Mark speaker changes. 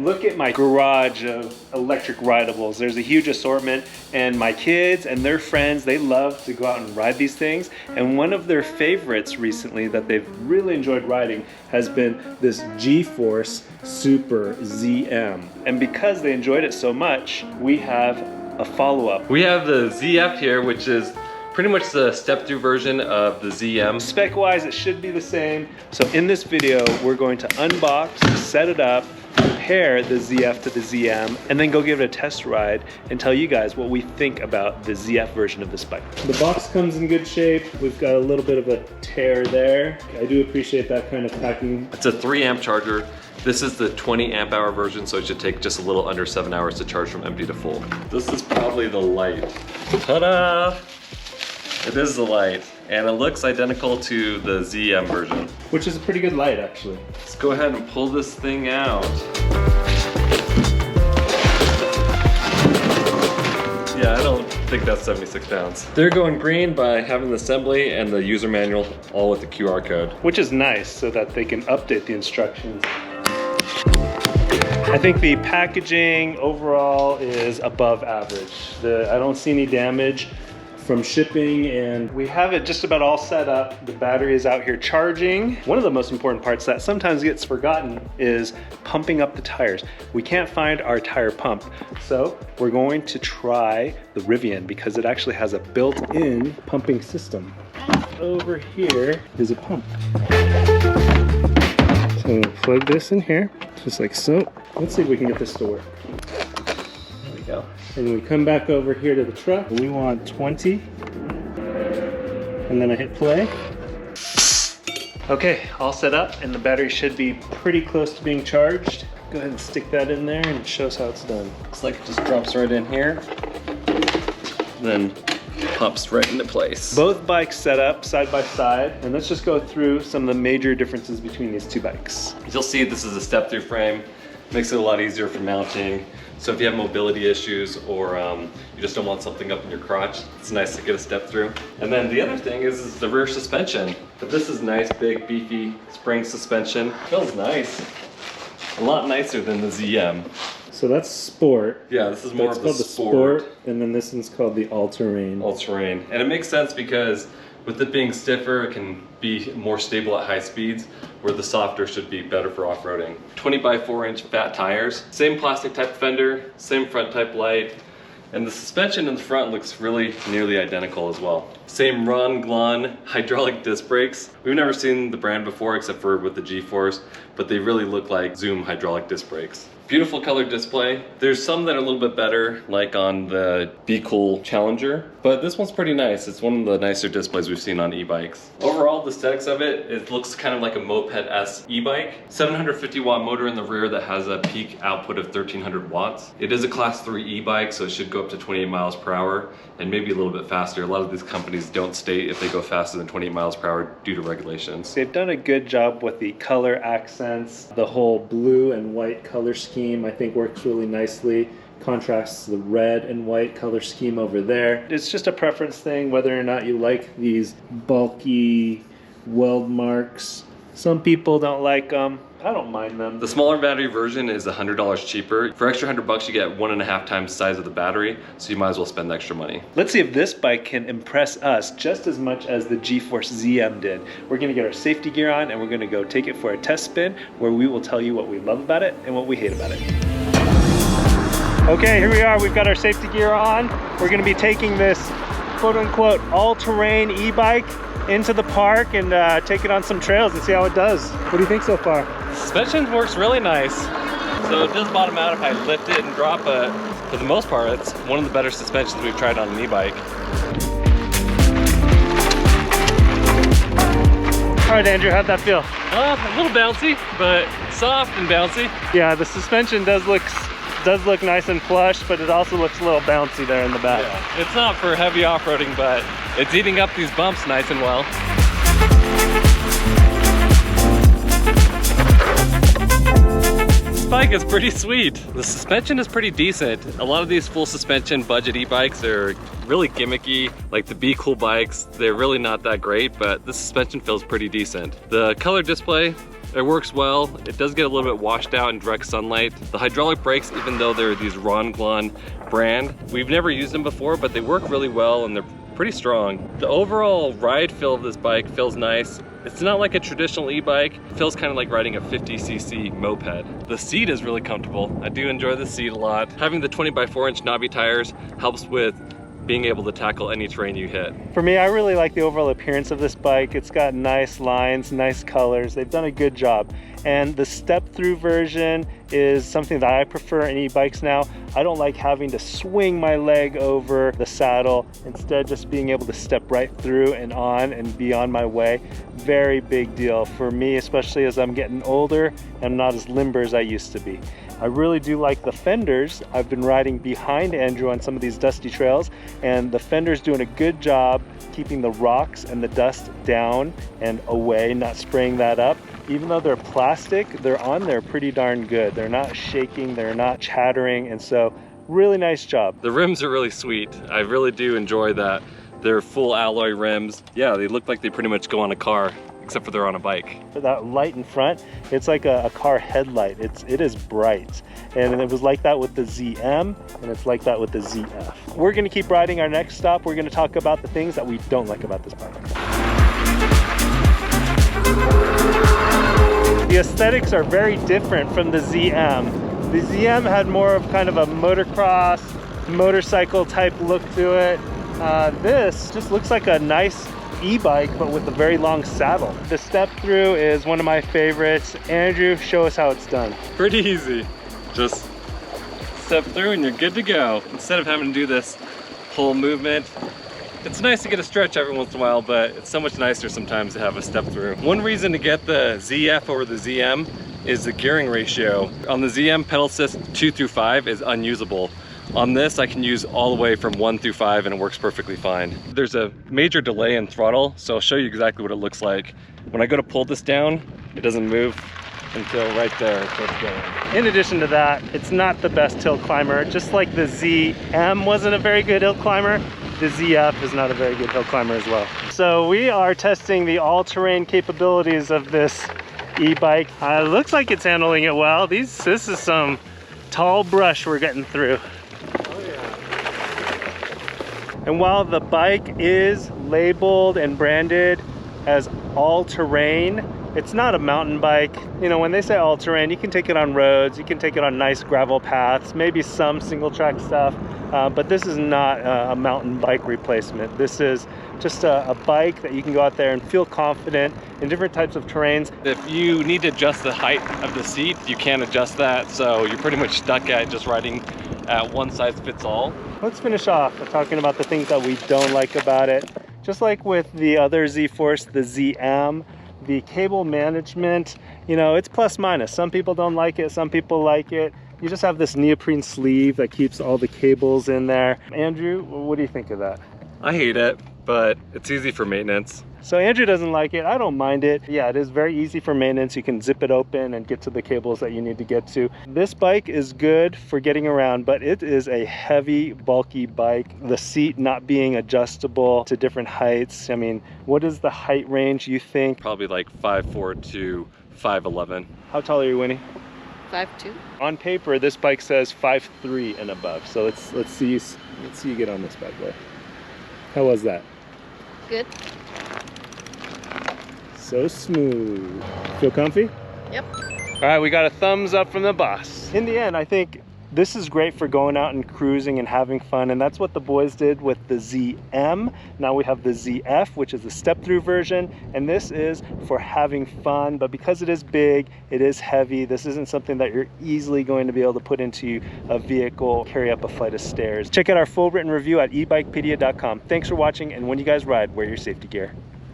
Speaker 1: look at my garage of electric rideables. There's a huge assortment, and my kids and their friends, they love to go out and ride these things. And one of their favorites recently that they've really enjoyed riding has been this G-Force Super ZM. And because they enjoyed it so much, we have a follow-up.
Speaker 2: We have the ZF here, which is pretty much the step-through version of the ZM.
Speaker 1: Spec-wise, it should be the same. So in this video, we're going to unbox, set it up, compare the ZF to the ZM, and then go give it a test ride and tell you guys what we think about the ZF version of this bike. The box comes in good shape. We've got a little bit of a tear there. I do appreciate that kind of packing.
Speaker 2: It's a 3-amp charger. This is the 20 amp hour version, so it should take just a little under 7 hours to charge from empty to full. This is probably the light. Ta-da! It is the light, and it looks identical to the ZM version.
Speaker 1: Which is a pretty good light, actually.
Speaker 2: Let's go ahead and pull this thing out. Yeah, I don't think that's 76 pounds. They're going green by having the assembly and the user manual all with the QR code.
Speaker 1: Which is nice, so that they can update the instructions. I think the packaging overall is above average. I don't see any damage from shipping, and we have it just about all set up. The battery is out here charging. One of the most important parts that sometimes gets forgotten is pumping up the tires. We can't find our tire pump, so we're going to try the Rivian because it actually has a built-in pumping system. Over here is a pump. So we'll plug this in here, just like so. Let's see if we can get this to work. There we go. And we come back over here to the truck. We want 20. And then I hit play. Okay, all set up, and the battery should be pretty close to being charged. Go ahead and stick that in there and it shows how it's done.
Speaker 2: Looks like it just drops right in here. Then pops right into place.
Speaker 1: Both bikes set up side by side, and let's just go through some of the major differences between these two bikes.
Speaker 2: You'll see this is a step-through frame. Makes it a lot easier for mounting. So if you have mobility issues or you just don't want something up in your crotch, it's nice to get a step through. And then the other thing is the rear suspension. But this is nice, big, beefy spring suspension. Feels nice. A lot nicer than the ZM.
Speaker 1: So that's Sport.
Speaker 2: Yeah, this is more of the
Speaker 1: Sport. And then this one's called the All-Terrain.
Speaker 2: All-Terrain. And it makes sense because with it being stiffer, it can be more stable at high speeds, where the softer should be better for off-roading. 20 by 4-inch fat tires, same plastic type fender, same front type light, and the suspension in the front looks really nearly identical as well. Same Ron Glon hydraulic disc brakes. We've never seen the brand before except for with the G-Force, but they really look like Zoom hydraulic disc brakes. Beautiful color display. There's some that are a little bit better, like on the Be Cool Challenger, but this one's pretty nice. It's one of the nicer displays we've seen on e-bikes. Overall, the aesthetics of it looks kind of like a Moped-esque e-bike. 750 watt motor in the rear that has a peak output of 1300 watts. It is a class 3 e-bike, so it should go up to 28 miles per hour and maybe a little bit faster. A lot of these companies don't state if they go faster than 28 miles per hour due to regulations.
Speaker 1: They've done a good job with the color accents. The whole blue and white color scheme I think works really nicely. Contrasts the red and white color scheme over there. It's just a preference thing whether or not you like these bulky weld marks. Some people don't like them. I don't mind them.
Speaker 2: The smaller battery version is $100 cheaper. For extra $100 you get 1.5 times the size of the battery, so you might as well spend the extra money.
Speaker 1: Let's see if this bike can impress us just as much as the G-Force ZM did. We're gonna get our safety gear on and we're gonna go take it for a test spin where we will tell you what we love about it and what we hate about it. Okay, here we are. We've got our safety gear on. We're gonna be taking this quote-unquote all-terrain e-bike into the park and take it on some trails and see how it does. What do you think so far?
Speaker 2: Suspension works really nice. So it does bottom out if I lift it and drop it. For the most part, it's one of the better suspensions we've tried on an e-bike.
Speaker 1: All right, Andrew, how'd that feel?
Speaker 2: A little bouncy, but soft and bouncy.
Speaker 1: Yeah, the suspension does look nice and plush, but it also looks a little bouncy there in the back.
Speaker 2: Yeah. It's not for heavy off-roading, but it's eating up these bumps nice and well. This bike is pretty sweet. The suspension is pretty decent. A lot of these full suspension budget e-bikes are really gimmicky, like the Be Cool bikes. They're really not that great, but the suspension feels pretty decent. The color display It works well. It does get a little bit washed out in direct sunlight. The hydraulic brakes, even though they're these Ronglon brand, we've never used them before, but they work really well and they're pretty strong. The overall ride feel of this bike feels nice. It's not like a traditional e-bike. It feels kind of like riding a 50cc moped. The seat is really comfortable. I do enjoy the seat a lot. Having the 20x4" knobby tires helps with being able to tackle any terrain you hit.
Speaker 1: For me, I really like the overall appearance of this bike. It's got nice lines, nice colors. They've done a good job. And the step-through version is something that I prefer in e-bikes now. I don't like having to swing my leg over the saddle. Instead, just being able to step right through and on and be on my way. Very big deal for me, especially as I'm getting older and not as limber as I used to be. I really do like the fenders. I've been riding behind Andrew on some of these dusty trails, and the fender's doing a good job keeping the rocks and the dust down and away, not spraying that up. Even though they're plastic, they're on there pretty darn good. They're not shaking, they're not chattering, and so really nice job.
Speaker 2: The rims are really sweet. I really do enjoy that. They're full alloy rims. Yeah, they look like they pretty much go on a car, except for they're on a bike.
Speaker 1: For that light in front, it's like a car headlight. It is bright. And it was like that with the ZM, and it's like that with the ZF. We're gonna keep riding. Our next stop, we're gonna talk about the things that we don't like about this bike. The aesthetics are very different from the ZM. The ZM had more of kind of a motocross, motorcycle type look to it. This just looks like a nice e-bike, but with a very long saddle. The step through is one of my favorites. Andrew, show us how it's done.
Speaker 2: Pretty easy. Just step through and you're good to go. Instead of having to do this whole movement. It's nice to get a stretch every once in a while, but it's so much nicer sometimes to have a step through. One reason to get the ZF over the ZM is the gearing ratio. On the ZM, pedal assist 2 through 5 is unusable. On this, I can use all the way from 1 through 5 and it works perfectly fine. There's a major delay in throttle, so I'll show you exactly what it looks like. When I go to pull this down, it doesn't move until right there it starts going.
Speaker 1: In addition to that, it's not the best hill climber. Just like the ZM wasn't a very good hill climber, the ZF is not a very good hill climber as well. So we are testing the all-terrain capabilities of this e-bike. Looks like it's handling it well. This is some tall brush we're getting through.
Speaker 2: Oh yeah.
Speaker 1: And while the bike is labeled and branded as all-terrain, it's not a mountain bike. You know, when they say all-terrain, you can take it on roads, you can take it on nice gravel paths, maybe some single track stuff, but this is not a mountain bike replacement. This is just a bike that you can go out there and feel confident in different types of terrains.
Speaker 2: If you need to adjust the height of the seat, you can adjust that, so you're pretty much stuck at just riding at one size fits all.
Speaker 1: Let's finish off by talking about the things that we don't like about it. Just like with the other Z-Force, the ZM, the cable management, you know, it's plus minus. Some people don't like it, some people like it. You just have this neoprene sleeve that keeps all the cables in there. Andrew, what do you think of that?
Speaker 2: I hate it, but it's easy for maintenance.
Speaker 1: So Andrew doesn't like it, I don't mind it. Yeah, it is very easy for maintenance. You can zip it open and get to the cables that you need to get to. This bike is good for getting around, but it is a heavy, bulky bike. The seat not being adjustable to different heights. I mean, what is the height range you think?
Speaker 2: Probably like 5'4" to 5'11".
Speaker 1: How tall are you, Winnie?
Speaker 3: 5'2".
Speaker 1: On paper, this bike says 5'3" and above. So let's see you get on this bad boy. How was that?
Speaker 3: Good.
Speaker 1: So smooth. Feel comfy?
Speaker 3: Yep.
Speaker 1: All right, we got a thumbs up from the boss. In the end, I think this is great for going out and cruising and having fun, and that's what the boys did with the ZM. Now we have the ZF, which is the step-through version, and this is for having fun, but because it is big, it is heavy, this isn't something that you're easily going to be able to put into a vehicle, carry up a flight of stairs. Check out our full written review at ebikepedia.com. Thanks for watching, and when you guys ride, wear your safety gear.